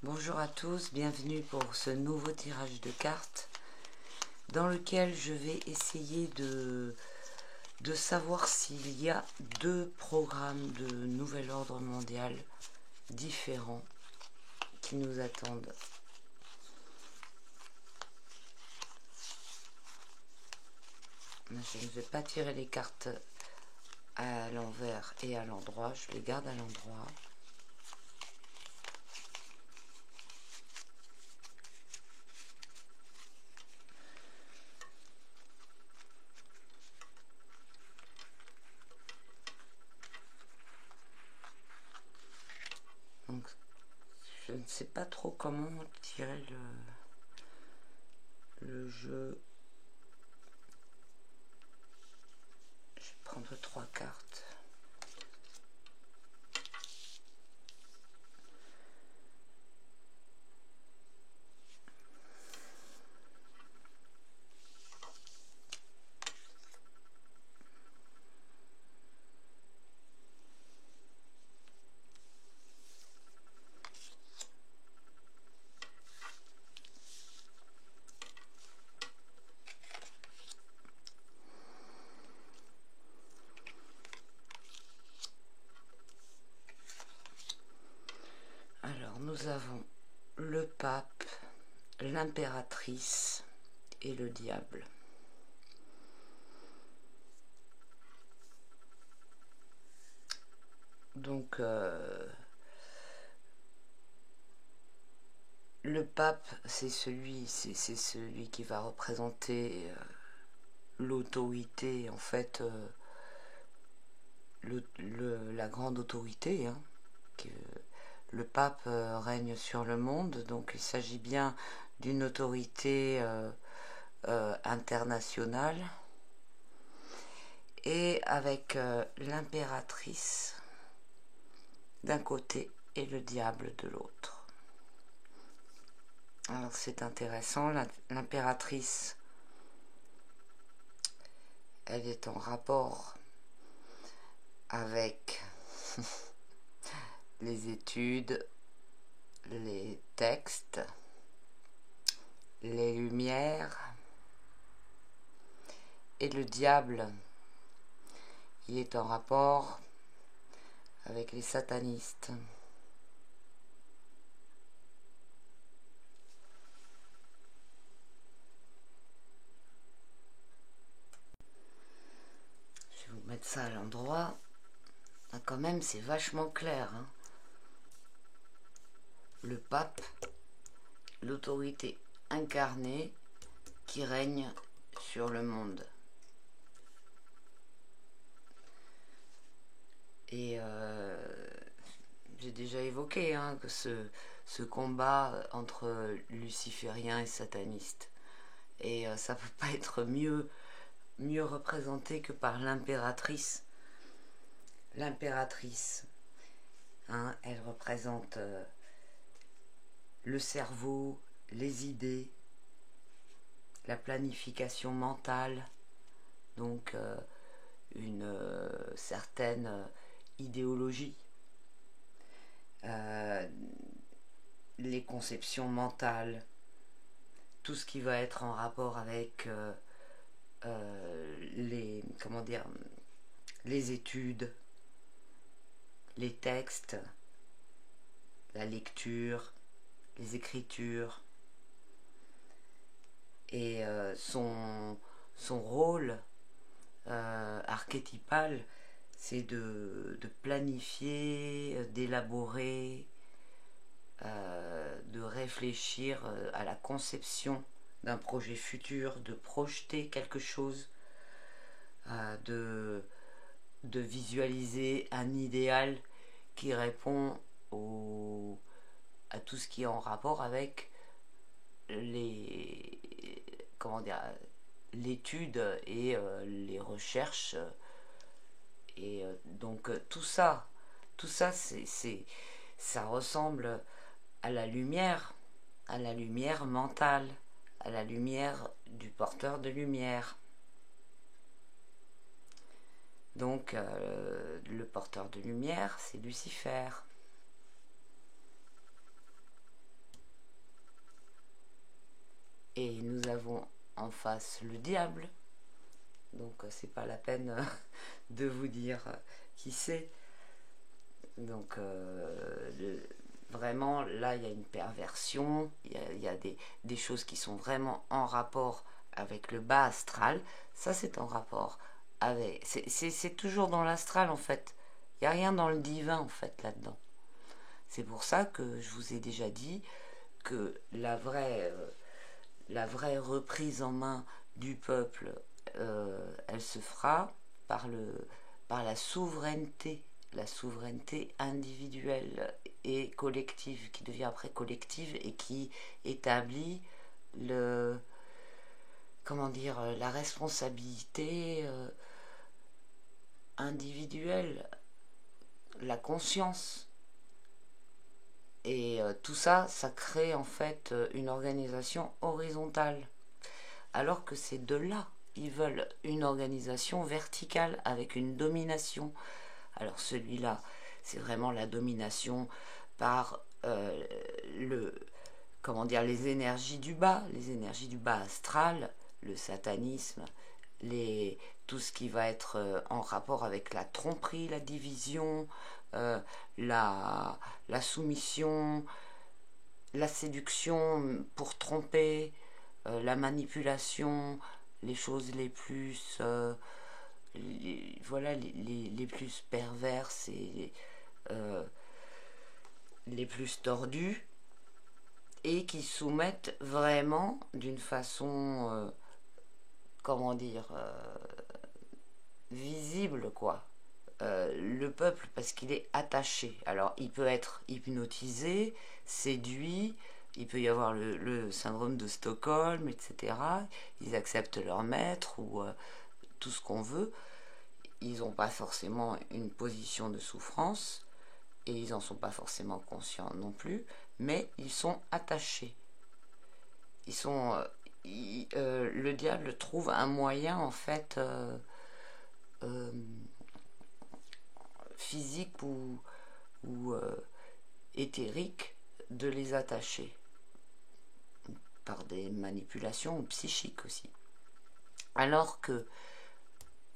Bonjour à tous, bienvenue pour ce nouveau tirage de cartes dans lequel je vais essayer de savoir s'il y a deux programmes de nouvel ordre mondial différents qui nous attendent. Je ne vais pas tirer les cartes à l'envers et à l'endroit, je les garde à l'endroit. Donc, je ne sais pas trop comment tirer le jeu. Je vais prendre 3 cartes. Alors, nous avons le pape, l'impératrice et le diable. Donc, le pape, c'est celui qui va représenter l'autorité, en fait, la grande autorité, hein, le pape règne sur le monde, donc il s'agit bien d'une autorité internationale, et avec l'impératrice d'un côté et le diable de l'autre. Alors c'est intéressant, l'impératrice, elle est en rapport avec les études, les textes, les lumières, et le diable, il est en rapport avec les satanistes. Je vais vous mettre ça à l'endroit. Ah, quand même, c'est vachement clair, hein. Le pape, l'autorité incarnée qui règne sur le monde. Et j'ai déjà évoqué que ce combat entre lucifériens et satanistes. Et ça ne peut pas être mieux représenté que par l'impératrice. L'impératrice, elle représente le cerveau, les idées, la planification mentale, donc une certaine idéologie, les conceptions mentales, tout ce qui va être en rapport avec les études, les textes, la lecture, les écritures, et son rôle archétypal, c'est de planifier, d'élaborer, de réfléchir à la conception d'un projet futur, de projeter quelque chose, de visualiser un idéal qui répond à tout ce qui est en rapport avec l'étude et les recherches, et donc tout ça ça ressemble à la lumière mentale, à la lumière du porteur de lumière. Donc le porteur de lumière, c'est Lucifer. et nous avons en face le diable. Donc c'est pas la peine de vous dire qui c'est. Donc vraiment là il y a une perversion, il y a des choses qui sont vraiment en rapport avec le bas astral. Ça c'est en rapport avec... C'est toujours dans l'astral en fait. Il n'y a rien dans le divin en fait là-dedans. C'est pour ça que je vous ai déjà dit que la vraie reprise en main du peuple, elle se fera par la souveraineté individuelle et collective, qui devient après collective et qui établit la responsabilité individuelle, la conscience. Et tout ça, ça crée en fait une organisation horizontale. Alors que ces deux-là, ils veulent une organisation verticale avec une domination. Alors celui-là, c'est vraiment la domination par les énergies du bas astral, le satanisme, tout ce qui va être en rapport avec la tromperie, la division, la soumission, la séduction pour tromper, la manipulation, les choses les plus les plus perverses et les plus tordues, et qui soumettent vraiment d'une façon visible quoi, le peuple, parce qu'il est attaché. Alors il peut être hypnotisé, séduit, il peut y avoir le syndrome de Stockholm, etc. Ils acceptent leur maître ou tout ce qu'on veut. Ils n'ont pas forcément une position de souffrance et ils n'en sont pas forcément conscients non plus, mais ils sont attachés. Le diable trouve un moyen en fait physique ou éthérique de les attacher par des manipulations psychiques aussi. Alors que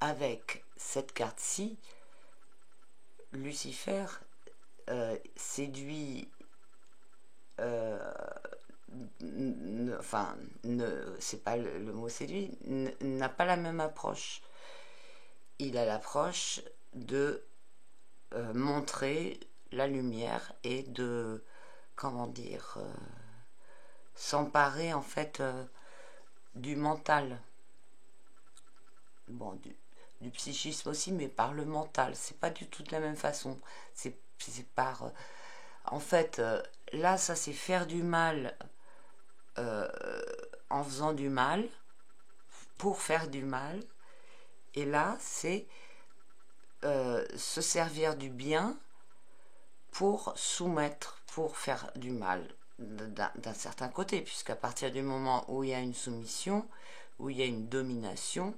avec cette carte-ci, Lucifer séduit, c'est pas le mot séduit, n'a pas la même approche. Il a l'approche de montrer la lumière et de s'emparer en fait du mental, du psychisme aussi, mais par le mental. C'est pas du tout de la même façon. C'est par en fait là ça c'est faire du mal en faisant du mal pour faire du mal, et là c'est se servir du bien pour soumettre, pour faire du mal d'un certain côté, puisqu'à partir du moment où il y a une soumission, où il y a une domination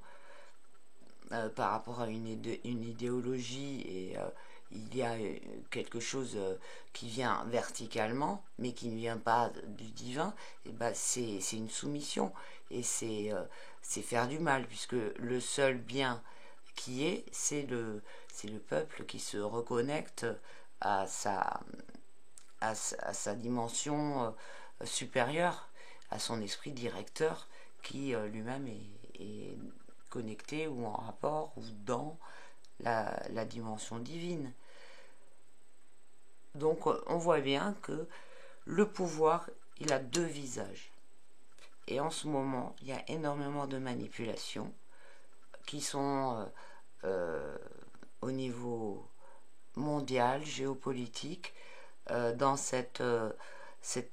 par rapport à une idéologie, et il y a quelque chose qui vient verticalement mais qui ne vient pas du divin, et c'est une soumission, et c'est faire du mal, puisque le seul bien qui est, c'est le peuple qui se reconnecte à sa dimension supérieure, à son esprit directeur, qui lui-même est connecté ou en rapport ou dans la dimension divine. Donc on voit bien que le pouvoir, il a deux visages. Et en ce moment, il y a énormément de manipulations qui sont au niveau mondial, géopolitique, dans cette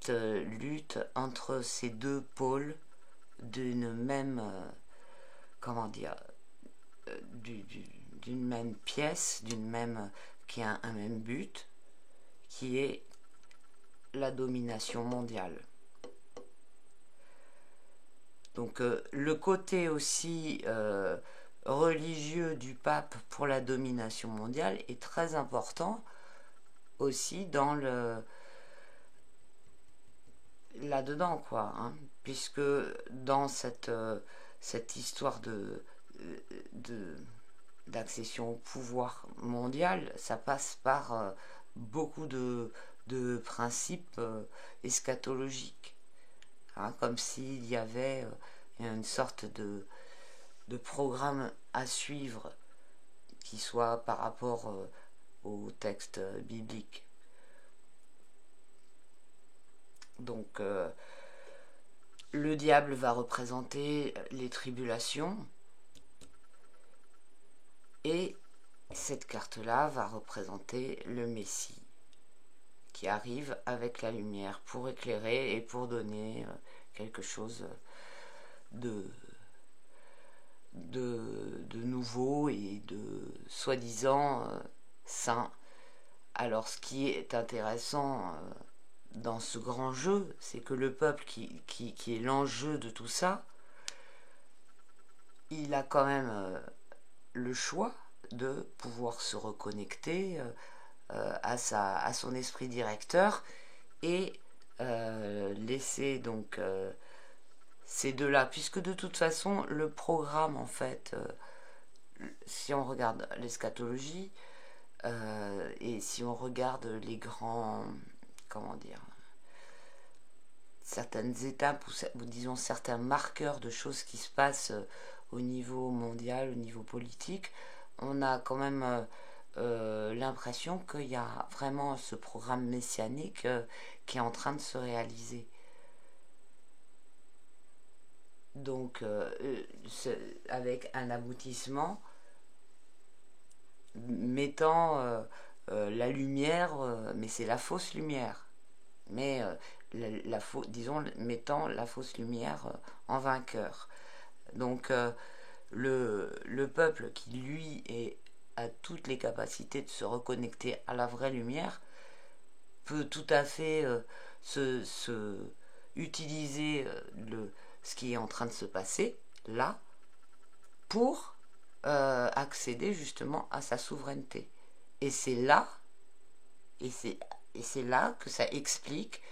lutte entre ces deux pôles d'une même d'une même pièce, qui a un même but, qui est la domination mondiale. Donc le côté aussi religieux du pape pour la domination mondiale est très important aussi dans là-dedans, quoi, hein, puisque dans cette histoire d'accession au pouvoir mondial, ça passe par beaucoup de principes eschatologiques, hein, comme s'il y avait une sorte de programme à suivre qui soit par rapport au texte biblique. Donc le diable va représenter les tribulations et cette carte-là va représenter le Messie qui arrive avec la lumière pour éclairer et pour donner quelque chose de nouveau et de soi-disant saint. Alors ce qui est intéressant dans ce grand jeu, c'est que le peuple qui est l'enjeu de tout ça, il a quand même le choix de pouvoir se reconnecter à son esprit directeur et laisser donc ces deux-là, puisque de toute façon le programme en fait, si on regarde l'eschatologie et si on regarde les grands, comment dire, certaines étapes ou disons certains marqueurs de choses qui se passent au niveau mondial, au niveau politique, on a quand même l'impression qu'il y a vraiment ce programme messianique qui est en train de se réaliser. Donc avec un aboutissement mettant la lumière, mais c'est la fausse lumière, mais disons mettant la fausse lumière en vainqueur. Donc le peuple qui lui a toutes les capacités de se reconnecter à la vraie lumière peut tout à fait utiliser ce qui est en train de se passer là pour accéder justement à sa souveraineté. Et c'est là que ça explique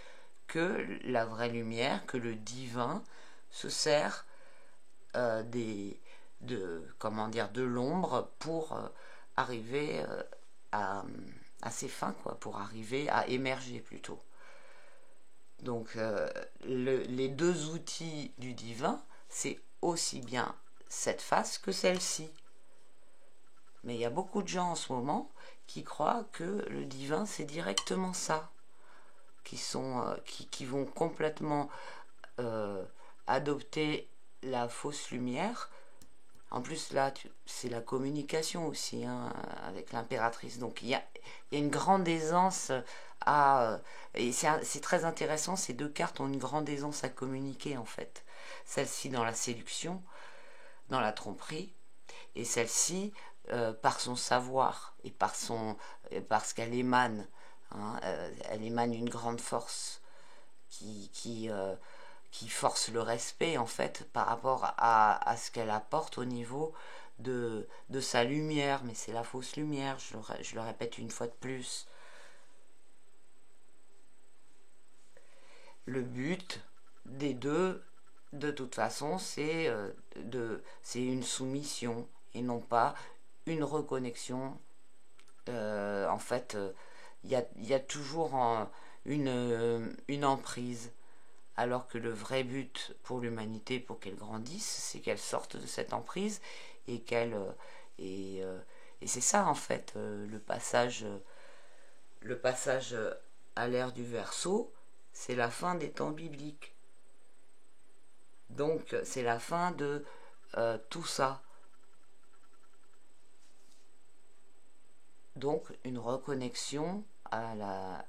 que la vraie lumière, que le divin se sert de l'ombre pour arriver à ses fins, quoi, pour arriver à émerger plutôt. Donc les deux outils du divin, c'est aussi bien cette face que celle-ci. Mais il y a beaucoup de gens en ce moment qui croient que le divin c'est directement ça, qui vont complètement adopter la fausse lumière. En plus là c'est la communication aussi, hein, avec l'impératrice, donc il y a une grande aisance et c'est très intéressant, ces deux cartes ont une grande aisance à communiquer en fait, celle-ci dans la séduction, dans la tromperie, et celle-ci par son savoir et parce qu'elle émane, hein, elle émane une grande force qui force le respect en fait par rapport à ce qu'elle apporte au niveau de sa lumière, mais c'est la fausse lumière, je le répète une fois de plus. Le but des deux, de toute façon, c'est une soumission et non pas une reconnexion. En fait, il y a toujours une emprise, alors que le vrai but pour l'humanité, pour qu'elle grandisse, c'est qu'elle sorte de cette emprise et et c'est ça en fait le passage à l'ère du Verseau, c'est la fin des temps bibliques. Donc c'est la fin de tout ça. Donc une reconnexion à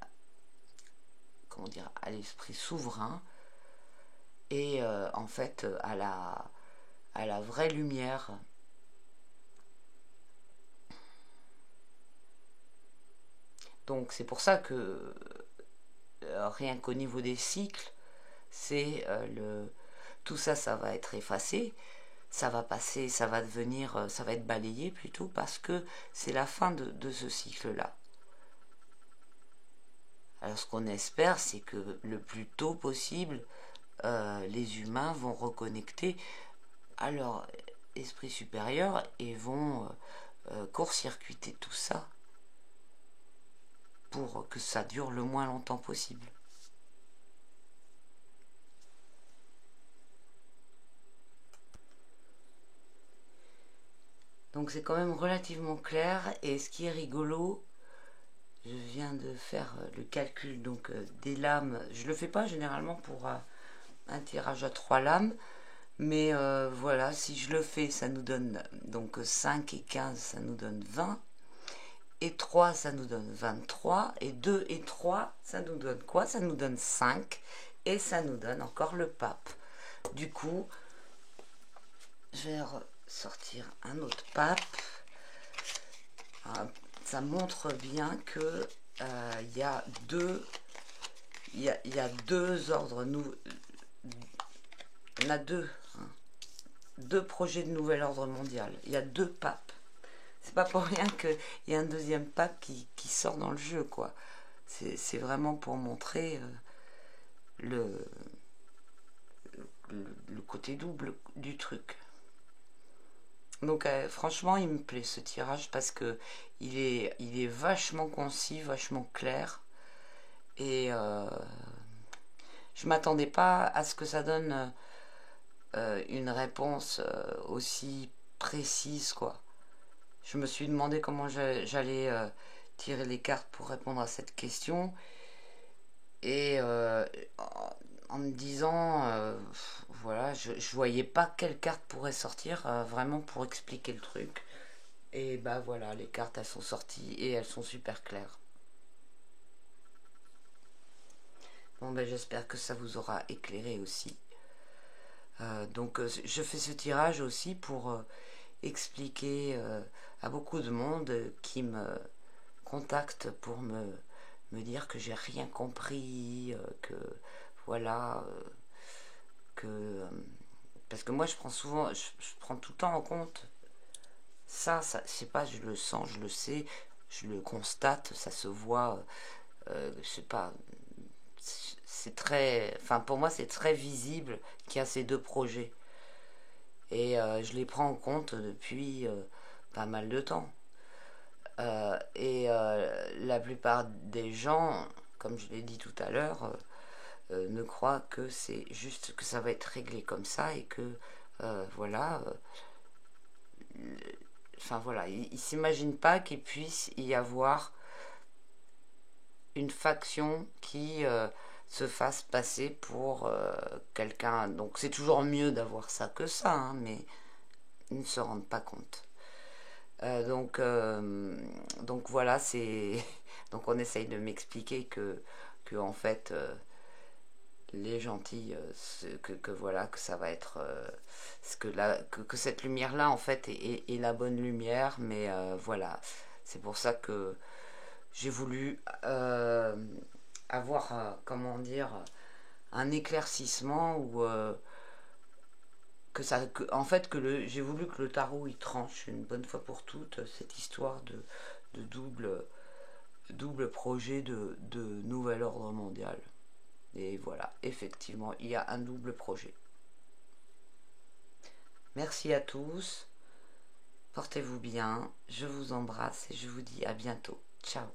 à l'esprit souverain et en fait à la vraie lumière. Donc c'est pour ça que rien qu'au niveau des cycles, c'est tout ça, ça va être effacé, ça va passer, ça va être balayé plutôt, parce que c'est la fin de ce cycle-là. Alors ce qu'on espère, c'est que le plus tôt possible, les humains vont reconnecter à leur esprit supérieur et vont court-circuiter tout ça pour que ça dure le moins longtemps possible. Donc c'est quand même relativement clair, et ce qui est rigolo, je viens de faire le calcul donc des lames. Je le fais pas généralement pour un tirage à 3 lames, mais voilà, si je le fais, ça nous donne donc 5 et 15, ça nous donne 20, et 3, ça nous donne 23, et 2 et 3, ça nous donne quoi? Ça nous donne 5, et ça nous donne encore le pape. Du coup, je vais sortir un autre pape. Ça montre bien que il y a deux ordres nouveaux. On a deux projets de nouvel ordre mondial. Il y a 2 papes. C'est pas pour rien qu'il y a un deuxième pape qui sort dans le jeu, quoi. C'est vraiment pour montrer le côté double du truc. Donc franchement, il me plaît ce tirage parce que il est vachement concis, vachement clair, et je m'attendais pas à ce que ça donne une réponse aussi précise, quoi. Je me suis demandé comment j'allais tirer les cartes pour répondre à cette question, et en me disant voilà, je voyais pas quelle carte pourrait sortir vraiment pour expliquer le truc, et bah voilà, les cartes elles sont sorties et elles sont super claires. Bon ben j'espère que ça vous aura éclairé aussi. Donc je fais ce tirage aussi pour expliquer à beaucoup de monde qui me contacte pour me dire que j'ai rien compris, que voilà, que parce que moi je prends souvent, je prends tout le temps en compte ça, je sais pas, je le sens, je le sais, je le constate, ça se voit, je sais pas, c'est très, enfin pour moi c'est très visible qu'il y a ces 2 projets, et je les prends en compte depuis pas mal de temps. Et la plupart des gens, comme je l'ai dit tout à l'heure, ne croient que c'est juste que ça va être réglé comme ça, et que voilà, enfin voilà, ils s'imaginent pas qu'il puisse y avoir une faction qui se fasse passer pour quelqu'un. Donc c'est toujours mieux d'avoir ça que ça, hein, mais ils ne se rendent pas compte. Donc voilà, c'est donc on essaye de m'expliquer que en fait les gentils, que voilà, que ça va être que cette lumière là en fait est la bonne lumière, mais voilà, c'est pour ça que j'ai voulu avoir comment dire, un éclaircissement, ou en fait j'ai voulu que le tarot il tranche une bonne fois pour toutes cette histoire de double projet de nouvel ordre mondial. Et voilà, effectivement, il y a un double projet. Merci à tous, portez-vous bien, je vous embrasse et je vous dis à bientôt. Ciao.